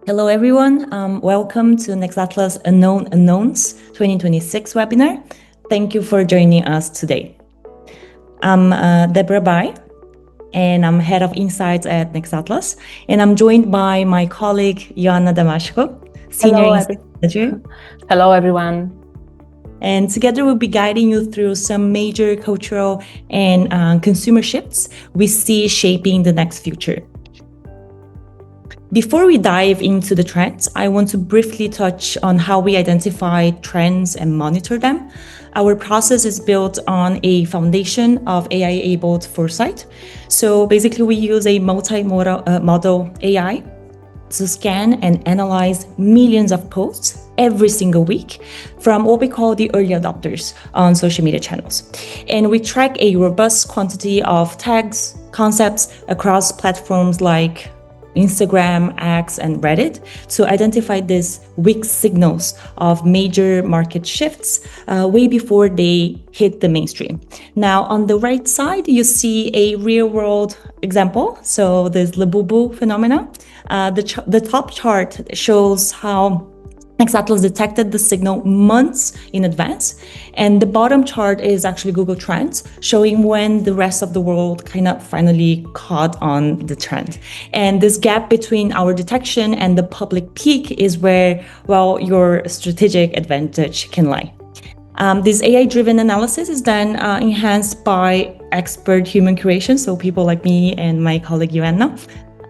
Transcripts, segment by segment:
Hello, everyone. Welcome to Nextatlas Unknown Unknowns 2026 webinar. Thank you for joining us today. I'm Debora, and I'm Head of Insights at Nextatlas, and I'm joined by my colleague, Joanna Damaszko, Senior Insights Manager. Hello, everyone. And together we'll be guiding you through some major cultural and consumer shifts we see shaping the next future. Before we dive into the trends, I want to briefly touch on how we identify trends and monitor them. Our process is built on a foundation of AI-enabled foresight. So basically, we use a multi-model AI to scan and analyze millions of posts every single week from what we call the early adopters on social media channels. And we track a robust quantity of tags, concepts across platforms like Instagram, X, and Reddit to identify these weak signals of major market shifts way before they hit the mainstream. Now, on the right side, you see a real-world example. So this Labubu phenomena. The top chart shows how Nextatlas detected the signal months in advance. And the bottom chart is actually Google Trends, showing when the rest of the world kind of finally caught on the trend. And this gap between our detection and the public peak is where, well, your strategic advantage can lie. This AI-driven analysis is then enhanced by expert human curation, so people like me and my colleague Joanna.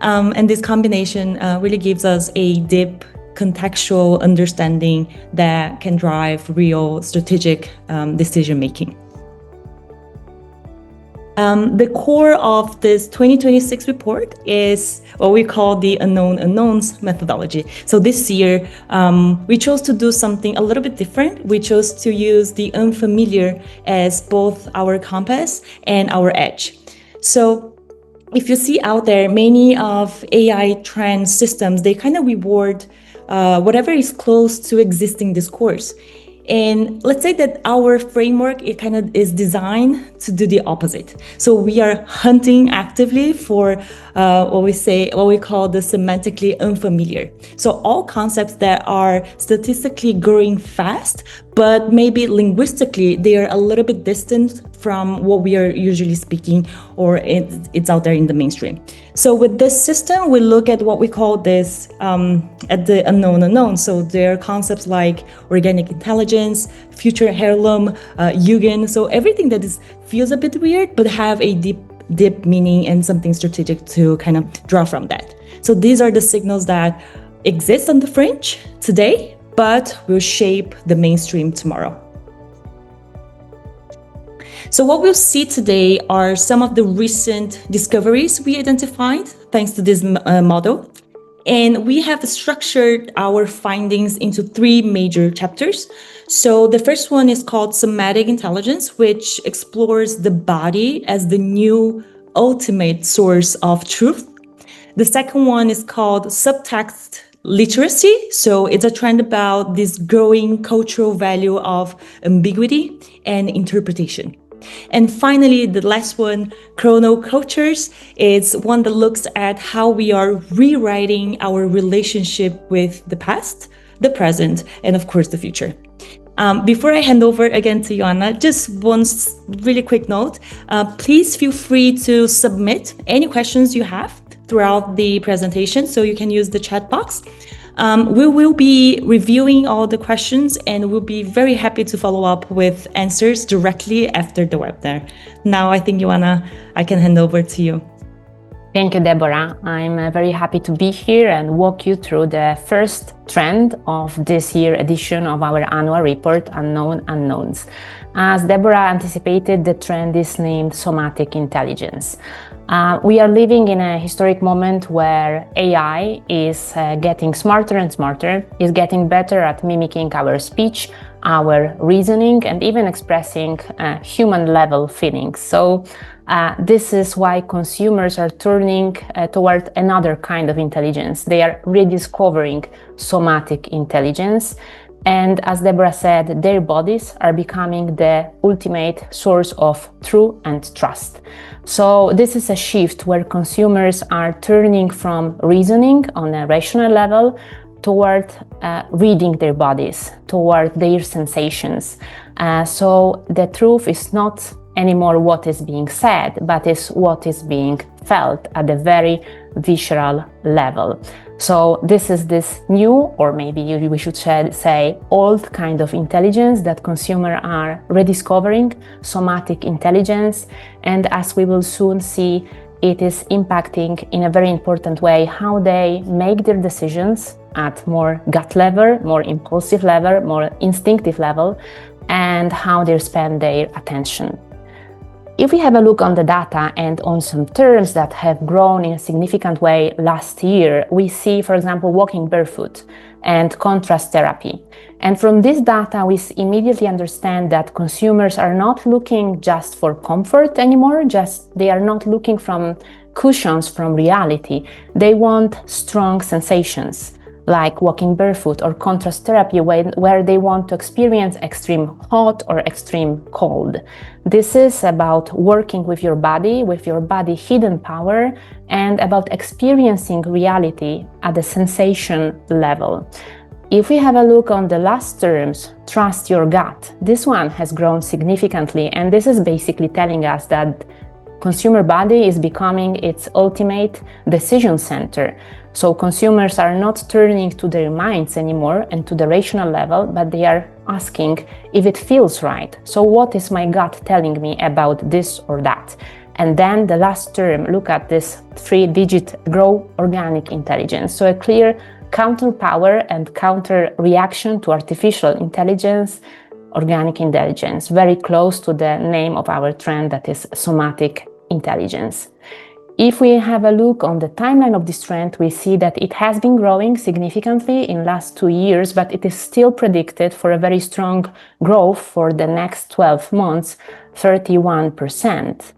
And this combination really gives us a deep contextual understanding that can drive real strategic decision-making. The core of this 2026 report is what we call the unknown unknowns methodology. So this year, we chose to do something a little bit different. We chose to use the unfamiliar as both our compass and our edge. So if you see out there, many of AI trend systems, they kind of reward whatever is close to existing discourse. And let's say that our framework, it kind of is designed to do the opposite. So we are hunting actively for what we call the semantically unfamiliar. So all concepts that are statistically growing fast, but maybe linguistically, they are a little bit distant from what we are usually speaking, or it's out there in the mainstream. So with this system, we look at what we call this at the unknown unknown. So there are concepts like organic intelligence, future heirloom, Yugen. So everything that feels a bit weird, but have a deep meaning and something strategic to kind of draw from that. So these are the signals that exist on the fringe today, but will shape the mainstream tomorrow. So what we'll see today are some of the recent discoveries we identified thanks to this model. And we have structured our findings into 3 major chapters. So the first one is called somatic intelligence, which explores the body as the new ultimate source of truth. The second one is called subtext literacy. So it's a trend about this growing cultural value of ambiguity and interpretation. And finally, the last one, chronocultures, is one that looks at how we are rewriting our relationship with the past, the present, and of course, the future. Before I hand over again to Joanna, just one really quick note. Please feel free to submit any questions you have throughout the presentation, so you can use the chat box. We will be reviewing all the questions and we'll be very happy to follow up with answers directly after the webinar. Now, I think, Joanna, I can hand over to you. Thank you, Debora. I'm very happy to be here and walk you through the first trend of this year's edition of our annual report, Unknown Unknowns. As Debora anticipated, the trend is named somatic intelligence. We are living in a historic moment where AI is getting smarter and smarter, is getting better at mimicking our speech, our reasoning, and even expressing human-level feelings. So this is why consumers are turning toward another kind of intelligence. They are rediscovering somatic intelligence. And as Debora said, their bodies are becoming the ultimate source of truth and trust. So this is a shift where consumers are turning from reasoning on a rational level toward reading their bodies, toward their sensations. So the truth is not anymore what is being said, but is what is being felt at a very visceral level. So this is this new, or maybe we should say old kind of intelligence that consumers are rediscovering, somatic intelligence. And as we will soon see, it is impacting in a very important way how they make their decisions at more gut level, more impulsive level, more instinctive level, and how they spend their attention. If we have a look on the data and on some terms that have grown in a significant way last year, we see, for example, walking barefoot and contrast therapy. And from this data, we immediately understand that consumers are not looking just for comfort anymore, they are not looking from cushions from reality. They want strong sensations, like walking barefoot or contrast therapy, where they want to experience extreme hot or extreme cold. This is about working with your body hidden power, and about experiencing reality at the sensation level. If we have a look on the last terms, trust your gut, this one has grown significantly, and this is basically telling us that consumer body is becoming its ultimate decision center. So consumers are not turning to their minds anymore and to the rational level, but they are asking if it feels right. So what is my gut telling me about this or that? And then the last term, look at this 3-digit grow organic intelligence. So a clear counter power and counter reaction to artificial intelligence, organic intelligence, very close to the name of our trend, that is somatic intelligence. If we have a look on the timeline of this trend, we see that it has been growing significantly in the last 2 years, but it is still predicted for a very strong growth for the next 12 months, 31%.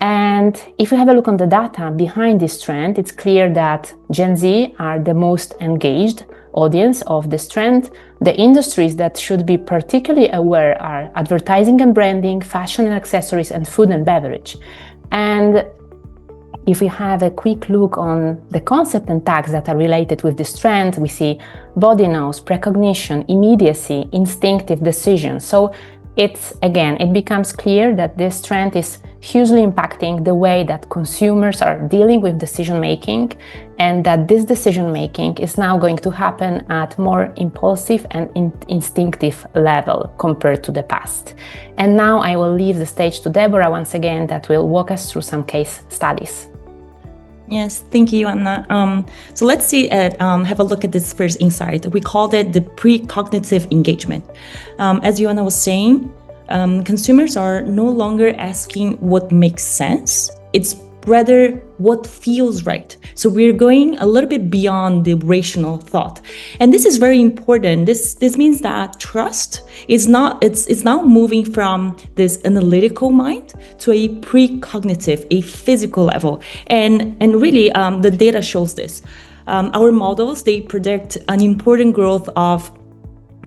And if we have a look on the data behind this trend, it's clear that Gen Z are the most engaged audience of this trend. The industries that should be particularly aware are advertising and branding, fashion and accessories, and food and beverage. And if we have a quick look on the concept and tags that are related with this trend, we see body knows, precognition, immediacy, instinctive decision. So it becomes clear that this trend is hugely impacting the way that consumers are dealing with decision making, and that this decision making is now going to happen at more impulsive and instinctive level compared to the past. And now I will leave the stage to Debora once again, that will walk us through some case studies. Yes, thank you, Joanna. So let's have a look at this first insight. We called it the precognitive engagement. As Joanna was saying, consumers are no longer asking what makes sense. It's rather what feels right. So we're going a little bit beyond the rational thought. And this is very important. This means that trust is it's now moving from this analytical mind to a precognitive, a physical level. And really the data shows this. Our models, they predict an important growth of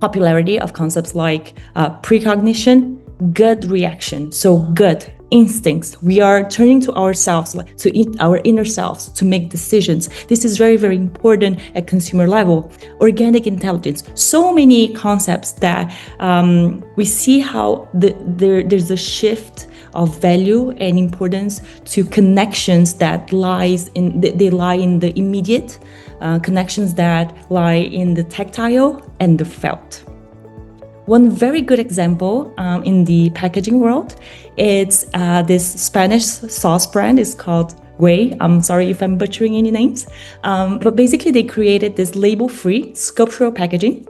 popularity of concepts like precognition, gut reaction. So gut instincts. We are turning to ourselves, our inner selves, to make decisions. This is very, very important at consumer level. Organic intelligence. So many concepts that we see how there's a shift of value and importance to connections that lie in the immediate, connections that lie in the tactile and the felt. One very good example in the packaging world, it's this Spanish sauce brand is called Way. I'm sorry if I'm butchering any names, but basically they created this label-free sculptural packaging,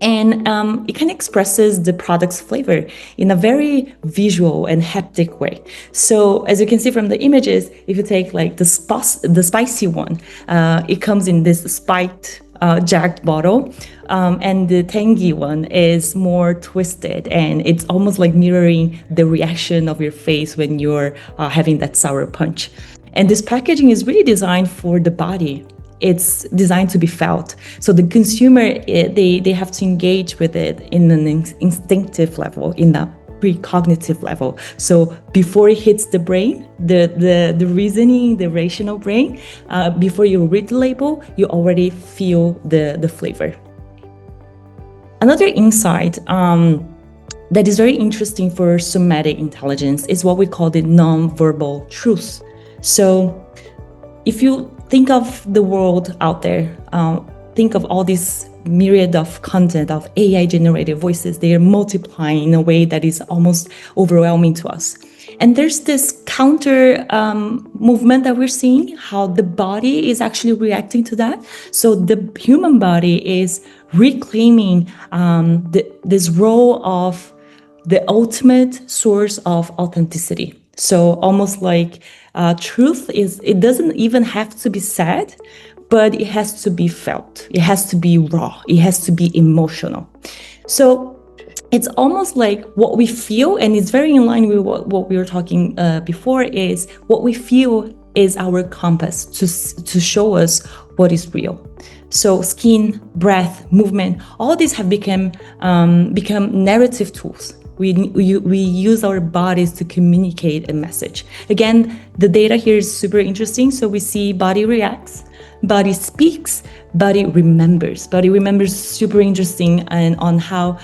and it kind of expresses the product's flavor in a very visual and haptic way. So as you can see from the images, if you take like the spicy one, it comes in this spiked jagged bottle, and the tangy one is more twisted, and it's almost like mirroring the reaction of your face when you're having that sour punch. And this packaging is really designed for the body. it's designed to be felt. So the consumer, they have to engage with it in an instinctive level, in a precognitive level. So before it hits the brain, the reasoning, the rational brain, before you read the label, you already feel the flavor. Another insight that is very interesting for somatic intelligence is what we call the non-verbal truth. So if you think of the world out there, think of all these myriad of content of AI generated voices. They are multiplying in a way that is almost overwhelming to us. And there's this counter movement that we're seeing, how the body is actually reacting to that. So the human body is reclaiming this role of the ultimate source of authenticity. So almost like truth is, it doesn't even have to be said, but it has to be felt. It has to be raw. It has to be emotional. So it's almost like what we feel, and it's very in line with what we were talking before, is what we feel is our compass to show us what is real. So skin, breath, movement, all these have become narrative tools. We use our bodies to communicate a message. Again, the data here is super interesting. So we see body reacts, body speaks, body remembers. Body remembers super interesting, and on how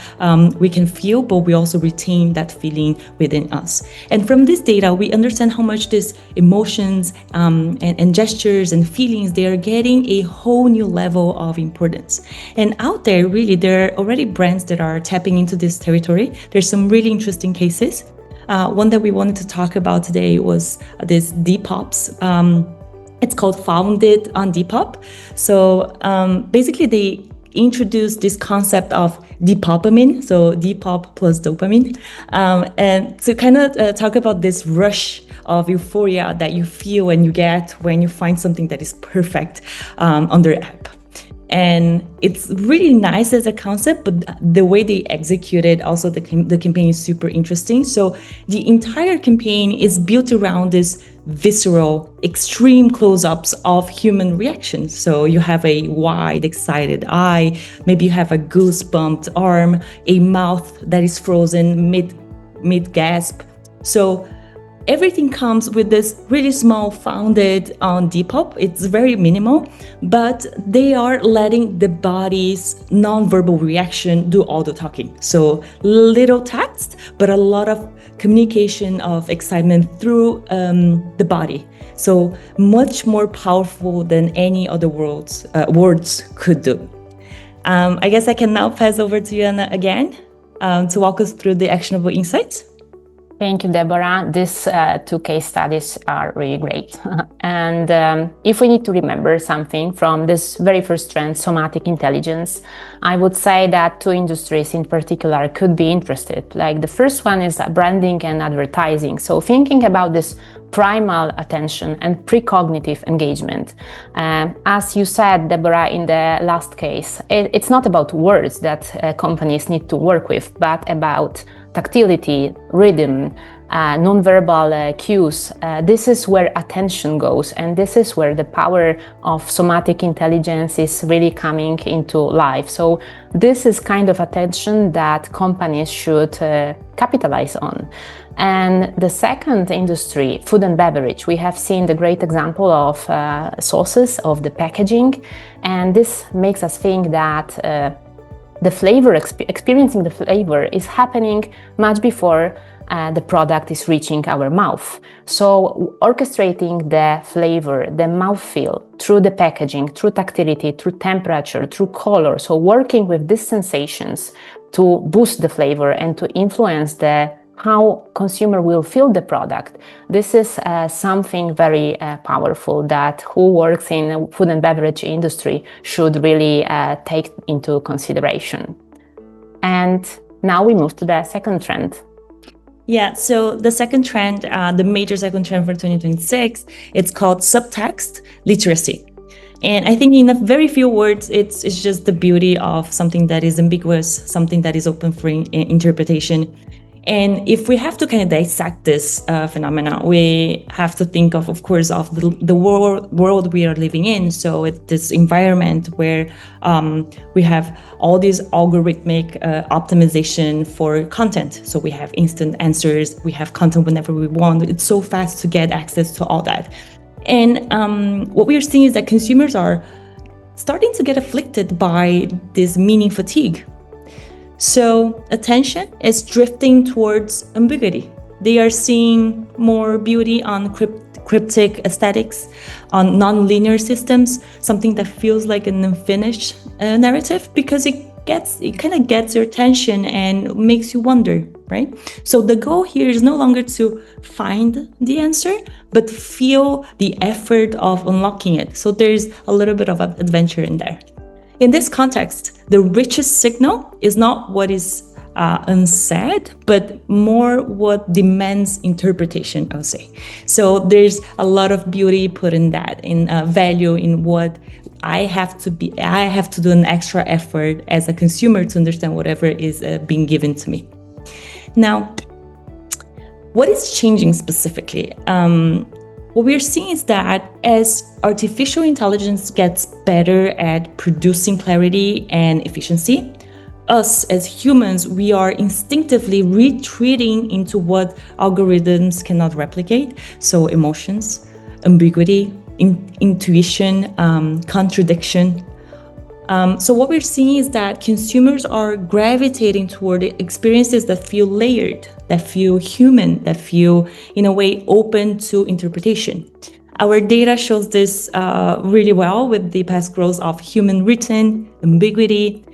we can feel, but we also retain that feeling within us. And from this data, we understand how much these emotions and gestures and feelings, they are getting a whole new level of importance. And out there, really, there are already brands that are tapping into this territory. There's some really interesting cases. One that we wanted to talk about today was this Depop's. It's called Founded on Depop. So basically they introduced this concept of dopamine, so Depop plus dopamine, and to kind of talk about this rush of euphoria that you feel and you get when you find something that is perfect on their app. And it's really nice as a concept, but the way they execute it, also the campaign is super interesting. So the entire campaign is built around this visceral, extreme close-ups of human reactions. So you have a wide, excited eye, maybe you have a goosebumped arm, a mouth that is frozen mid-gasp. So everything comes with this really small founded on Depop. It's very minimal, but they are letting the body's nonverbal reaction do all the talking. So little text, but a lot of communication of excitement through the body. So much more powerful than any other words could do. I guess I can now pass over to Joanna again to walk us through the actionable insights. Thank you, Debora. These two case studies are really great. And if we need to remember something from this very first trend, somatic intelligence, I would say that two industries in particular could be interested. Like the first one is branding and advertising. So thinking about this primal attention and precognitive engagement. As you said, Debora, in the last case, it's not about words that companies need to work with, but about tactility, rhythm, nonverbal cues. This is where attention goes, and this is where the power of somatic intelligence is really coming into life. So this is kind of attention that companies should capitalize on. And the second industry, food and beverage, we have seen the great example of sauces, of the packaging, and this makes us think that the flavor, experiencing the flavor is happening much before the product is reaching our mouth. So orchestrating the flavor, the mouthfeel through the packaging, through tactility, through temperature, through color. So working with these sensations to boost the flavor and to influence how consumer will feel the product. This is something very powerful that who works in the food and beverage industry should really take into consideration. And now we move to the second trend. Yeah, so the second trend, the major second trend for 2026, it's called subtext literacy. And I think in a very few words, it's just the beauty of something that is ambiguous, something that is open for interpretation. And if we have to kind of dissect this phenomena, we have to think of course, of the world we are living in. So it's this environment where we have all these algorithmic optimization for content. So we have instant answers, we have content whenever we want. It's so fast to get access to all that. And what we are seeing is that consumers are starting to get afflicted by this meaning fatigue. So attention is drifting towards ambiguity. They are seeing more beauty on cryptic aesthetics, on non-linear systems, something that feels like an unfinished narrative, because it kind of gets your attention and makes you wonder, right? So the goal here is no longer to find the answer, but feel the effort of unlocking it. So there's a little bit of an adventure in there. In this context, the richest signal is not what is unsaid, but more what demands interpretation, I would say. So there's a lot of beauty put in that, in value in what I have to do an extra effort as a consumer to understand whatever is being given to me. Now, what is changing specifically? What we're seeing is that as artificial intelligence gets better at producing clarity and efficiency, us as humans, we are instinctively retreating into what algorithms cannot replicate. So emotions, ambiguity, intuition, contradiction. So what we're seeing is that consumers are gravitating toward experiences that feel layered, that feel human, that feel, in a way, open to interpretation. Our data shows this really well with the past growth of human written, ambiguity,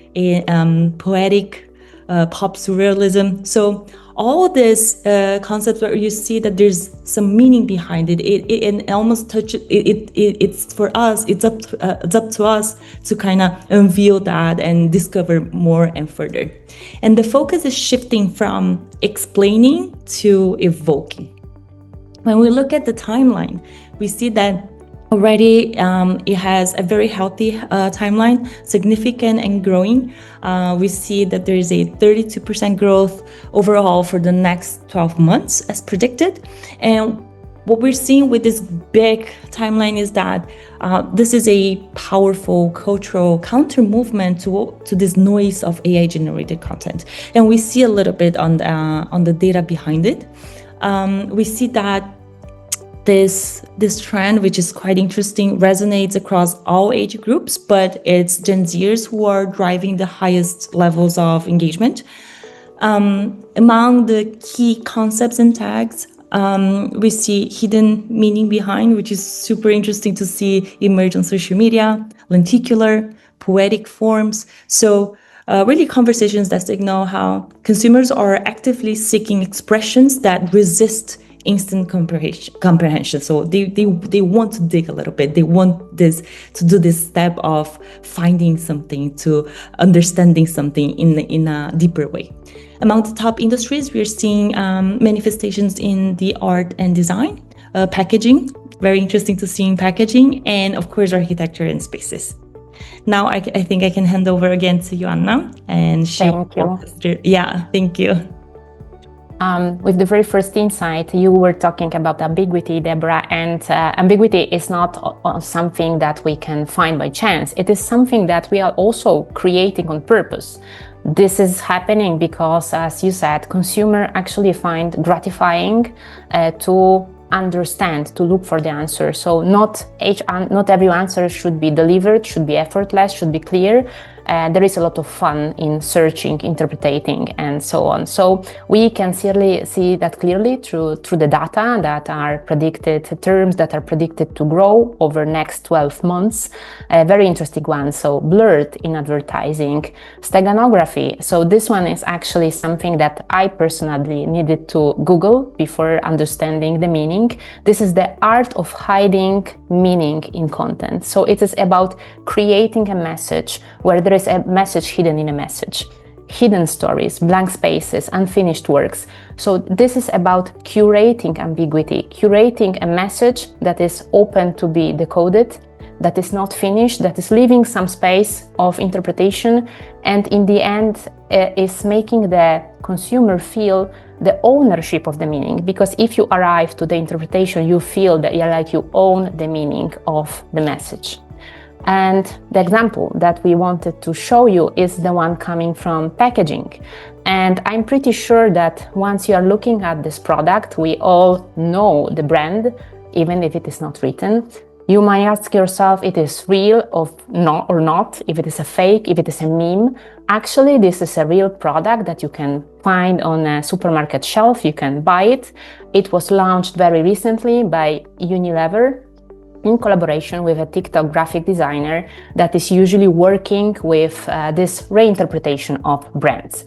poetic, pop surrealism. So all this concepts where you see that there's some meaning behind it, it almost touches it. It's for us. It's up to us to kind of unveil that and discover more and further. And the focus is shifting from explaining to evoking. When we look at the timeline, we see that already it has a very healthy timeline, significant and growing. We see that there is a 32% growth overall for the next 12 months as predicted. And what we're seeing with this big timeline is that this is a powerful cultural counter movement to this noise of AI generated content. And we see a little bit on the data behind it. We see that this trend, which is quite interesting, resonates across all age groups, but it's Gen Zers who are driving the highest levels of engagement. Among the key concepts and tags, we see hidden meaning behind, which is super interesting to see emerge on social media, lenticular, poetic forms. So really conversations that signal how consumers are actively seeking expressions that resist instant comprehension. So they want to dig a little bit. They want to do this step of finding something, to understanding something in a deeper way. Among the top industries, we're seeing manifestations in the art and design, packaging, very interesting to see in packaging, and of course architecture and spaces. Now I think I can hand over again to Joanna and share. Thank you. Yeah, thank you. With the very first insight, you were talking about ambiguity, Debora, and ambiguity is not something that we can find by chance. It is something that we are also creating on purpose. This is happening because, as you said, consumers actually find gratifying to understand, to look for the answer. So not every answer should be delivered, should be effortless, should be clear. There is a lot of fun in searching, interpreting, and so on. So we can see that clearly through the data that are predicted, terms that are predicted to grow over next 12 months. Very interesting one. So blurred in advertising, steganography. So this one is actually something that I personally needed to Google before understanding the meaning. This is the art of hiding meaning in content. So it is about creating a message where there is a message hidden in a message, hidden stories, blank spaces, unfinished works. So this is about curating ambiguity, curating a message that is open to be decoded, that is not finished, that is leaving some space of interpretation, and in the end is making the consumer feel the ownership of the meaning, because if you arrive to the interpretation, you feel that you own the meaning of the message. And the example that we wanted to show you is the one coming from packaging. And I'm pretty sure that once you are looking at this product, we all know the brand, even if it is not written. You might ask yourself, it is real or not, if it is a fake, if it is a meme. Actually, this is a real product that you can find on a supermarket shelf. You can buy it. It was launched very recently by Unilever in collaboration with a TikTok graphic designer that is usually working with this reinterpretation of brands.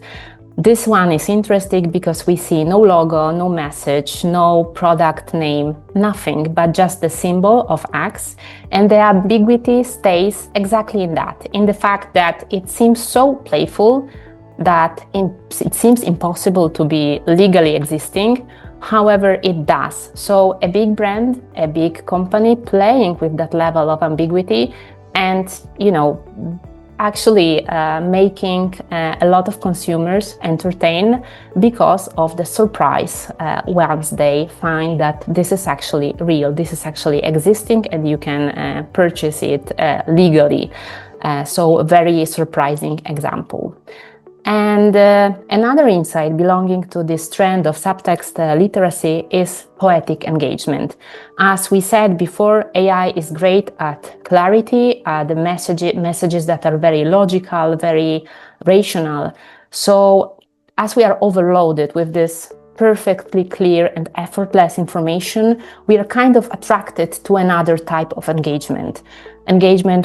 This one is interesting because we see no logo, no message, no product name, nothing, but just the symbol of X. And the ambiguity stays exactly in that, in the fact that it seems so playful that it seems impossible to be legally existing. However, it does. So a big brand, a big company playing with that level of ambiguity and, actually making a lot of consumers entertain because of the surprise once they find that this is actually real, this is actually existing, and you can purchase it legally. So a very surprising example. And another insight belonging to this trend of subtext literacy is poetic engagement. As we said before, AI is great at clarity, the messages that are very logical, very rational. So as we are overloaded with this perfectly clear and effortless information, we are kind of attracted to another type of engagement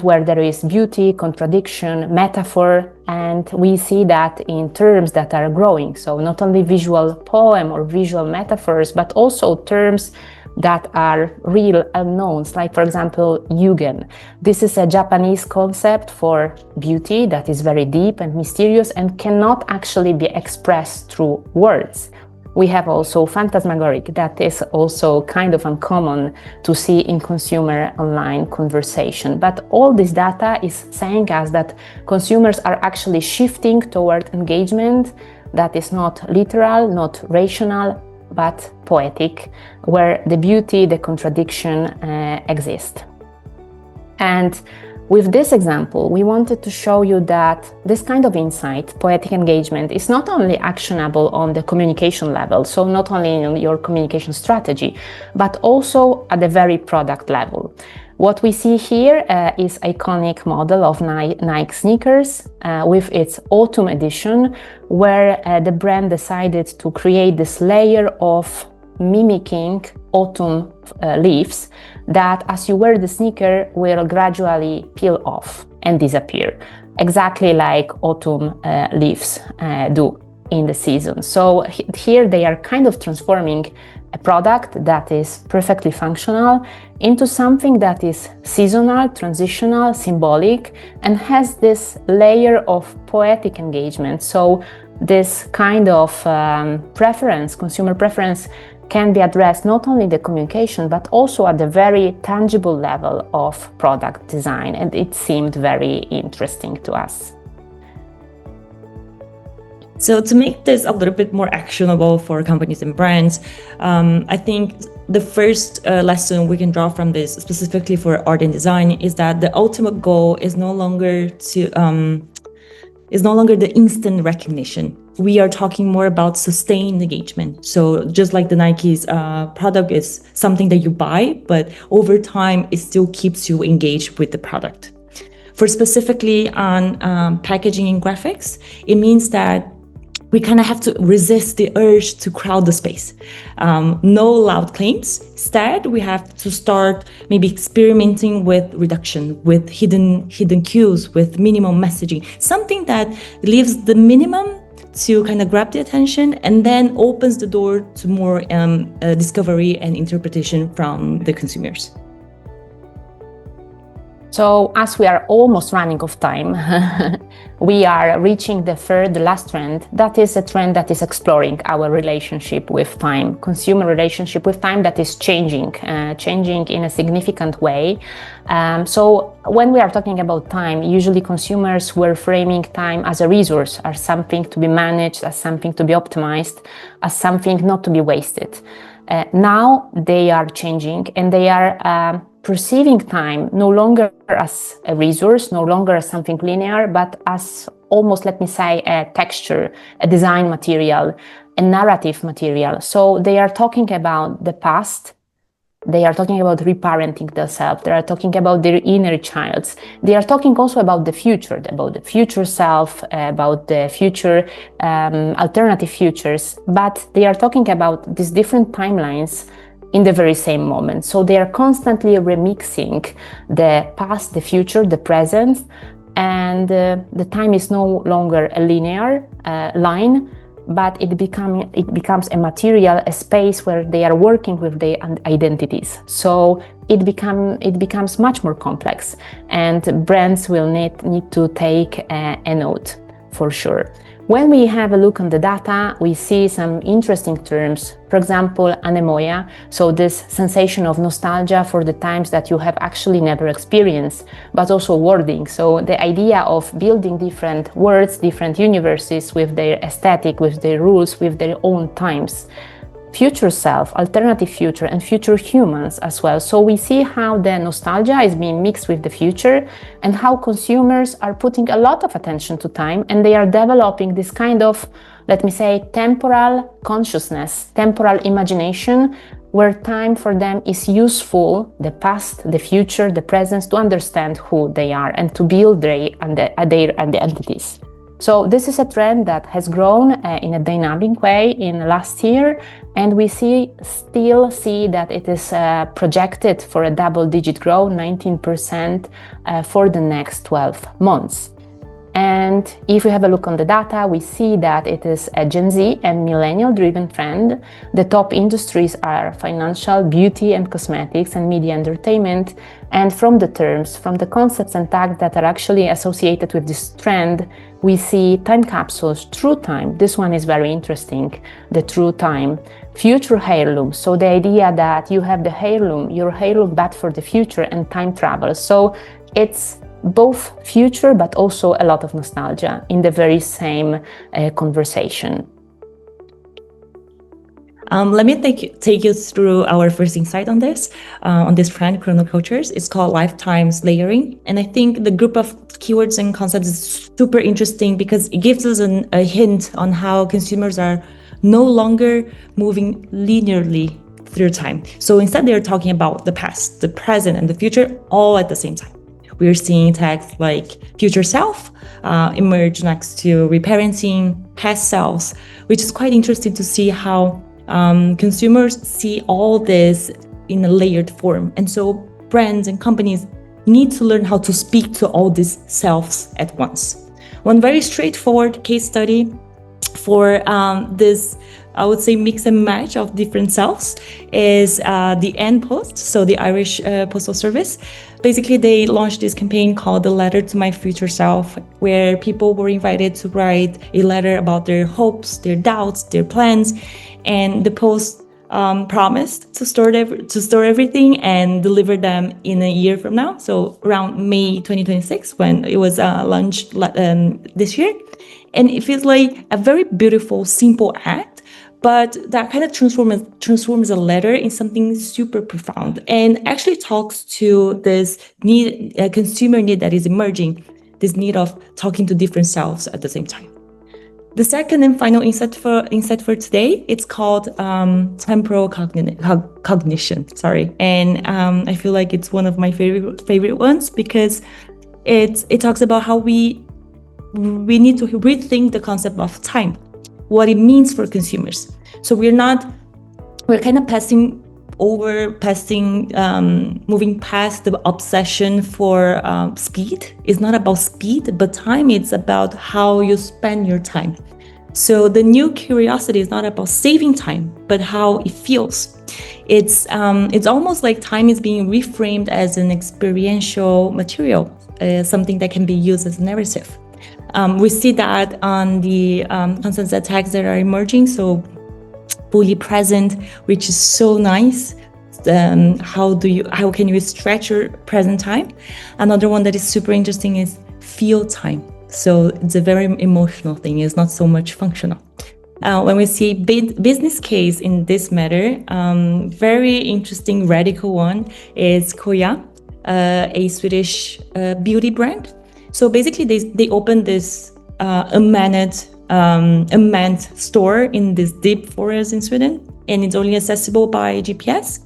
where there is beauty, contradiction, metaphor, and we see that in terms that are growing. So not only visual poem or visual metaphors, but also terms that are real unknowns, like for example, yugen. This is a Japanese concept for beauty that is very deep and mysterious and cannot actually be expressed through words. We have also phantasmagoric, that is also kind of uncommon to see in consumer online conversation. But all this data is saying us that consumers are actually shifting toward engagement that is not literal, not rational, but poetic, where the beauty, the contradiction exist. And with this example, we wanted to show you that this kind of insight, poetic engagement, is not only actionable on the communication level, so not only in your communication strategy, but also at the very product level. What we see here is iconic model of Nike sneakers with its autumn edition, where the brand decided to create this layer of mimicking autumn leaves that, as you wear the sneaker, will gradually peel off and disappear, exactly like autumn leaves do in the season. So here they are kind of transforming a product that is perfectly functional into something that is seasonal, transitional, symbolic, and has this layer of poetic engagement. So this kind of preference, consumer preference, can be addressed not only in the communication, but also at the very tangible level of product design. And it seemed very interesting to us. So to make this a little bit more actionable for companies and brands, I think the first lesson we can draw from this, specifically for art and design, is that the ultimate goal is no longer the instant recognition. We are talking more about sustained engagement. So just like the Nike's product is something that you buy, but over time, it still keeps you engaged with the product. For specifically on packaging and graphics, it means that we kind of have to resist the urge to crowd the space. No loud claims. Instead, we have to start maybe experimenting with reduction, with hidden cues, with minimum messaging, something that leaves the minimum to kind of grab the attention and then opens the door to more discovery and interpretation from the consumers. So as we are almost running out of time, we are reaching the last trend. That is a trend that is exploring our relationship with time, consumer relationship with time that is changing in a significant way. So when we are talking about time, usually consumers were framing time as a resource, as something to be managed, as something to be optimized, as something not to be wasted. Now they are changing and they are perceiving time no longer as a resource, no longer as something linear, but as almost, let me say, a texture, a design material, a narrative material. So they are talking about the past. They are talking about reparenting themselves. They are talking about their inner child. They are talking also about the future self, about the future, alternative futures. But they are talking about these different timelines in the very same moment. So they are constantly remixing the past, the future, the present, and the time is no longer a linear line, but it becomes a material, a space where they are working with their identities. So it becomes much more complex, and brands will need to take a note for sure. When we have a look on the data, we see some interesting terms. For example, anemoia, so this sensation of nostalgia for the times that you have actually never experienced, but also wording. So the idea of building different words, different universes with their aesthetic, with their rules, with their own times. Future self, alternative future, and future humans as well. So we see how the nostalgia is being mixed with the future and how consumers are putting a lot of attention to time, and they are developing this kind of, let me say, temporal consciousness, temporal imagination, where time for them is useful, the past, the future, the present, to understand who they are and to build their identities. So this is a trend that has grown in a dynamic way in last year, and we still see that it is projected for a double-digit growth, 19% for the next 12 months. And if we have a look on the data, we see that it is a Gen Z and millennial-driven trend. The top industries are financial, beauty and cosmetics, and media entertainment. And from the terms, from the concepts and tags that are actually associated with this trend, we see time capsules, true time. This one is very interesting, the true time. Future heirloom, so the idea that you have the heirloom, your heirloom but for the future, and time travel. So it's both future but also a lot of nostalgia in the very same conversation. Let me take you through our first insight on this trend, chronocultures. It's called lifetimes layering. And I think the group of keywords and concepts is super interesting because it gives us a hint on how consumers are no longer moving linearly through time. So instead, they're talking about the past, the present, and the future all at the same time. We're seeing tags like future self emerge next to reparenting, past selves, which is quite interesting to see how consumers see all this in a layered form. And so brands and companies need to learn how to speak to all these selves at once. One very straightforward case study for this, I would say, mix and match of different selves is the N Post, so the Irish Postal Service. Basically, they launched this campaign called The Letter to My Future Self, where people were invited to write a letter about their hopes, their doubts, their plans, and the Post promised to store everything and deliver them in a year from now, so around May 2026, when it was launched this year. And it feels like a very beautiful, simple act, but that kind of transforms a letter in something super profound and actually talks to this need, a consumer need that is emerging, this need of talking to different selves at the same time. The second and final insight for today, it's called temporal cognition. And I feel like it's one of my favorite ones because it talks about how we need to rethink the concept of time, what it means for consumers. So we're kind of moving past the obsession for speed. It's not about speed, but time. It's about how you spend your time. So the new curiosity is not about saving time, but how it feels. It's almost like time is being reframed as an experiential material, something that can be used as a narrative. We see that on the concepts attacks that are emerging, so fully present, which is so nice. How can you stretch your present time? Another one that is super interesting is feel time. So it's a very emotional thing. It's not so much functional. When we see business case in this matter, very interesting radical one is Koya, a Swedish beauty brand. So basically, they opened this unmanned store in this deep forest in Sweden, and it's only accessible by GPS.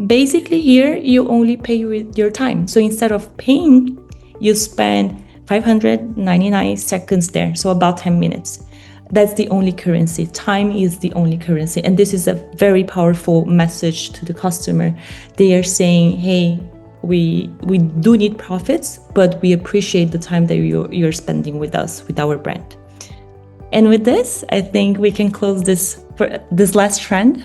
Basically, here you only pay with your time. So instead of paying, you spend 599 seconds there, so about 10 minutes. That's the only currency. Time is the only currency. And this is a very powerful message to the customer. They are saying, hey, we do need profits, but we appreciate the time that you're spending with us, with our brand. And with this, I think we can close this last trend.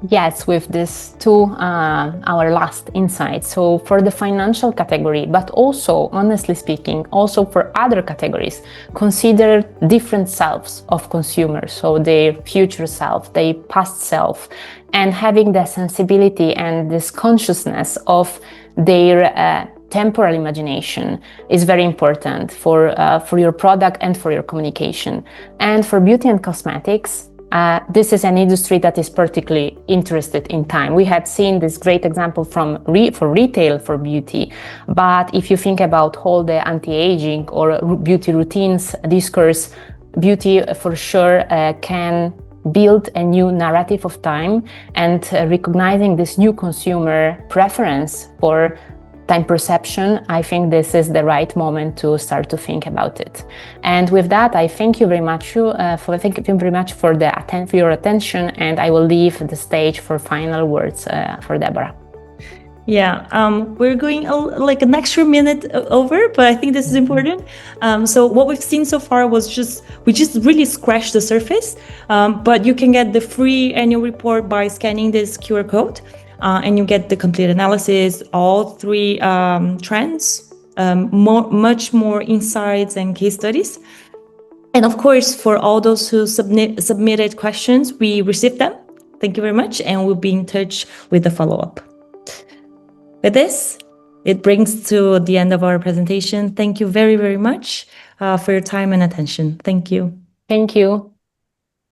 Yes, with this our last insight. So for the financial category, but also, honestly speaking, also for other categories, consider different selves of consumers. So their future self, their past self, and having the sensibility and this consciousness of their temporal imagination is very important for your product and for your communication. And for beauty and cosmetics, this is an industry that is particularly interested in time. We had seen this great example for retail for beauty, but if you think about all the anti-aging or beauty routines discourse, beauty for sure can build a new narrative of time, and recognizing this new consumer preference for time perception, I think this is the right moment to start to think about it. And with that, I thank you very much for your attention, and I will leave the stage for final words for Debora. Yeah, we're going like an extra minute over, but I think this is important. So what we've seen so far was we just really scratched the surface, but you can get the free annual report by scanning this QR code. And you get the complete analysis, all three trends, much more insights and case studies. And of course, for all those who submitted questions, we received them. Thank you very much, and we'll be in touch with the follow-up. With this, it brings to the end of our presentation. Thank you very, very much for your time and attention. Thank you. Thank you.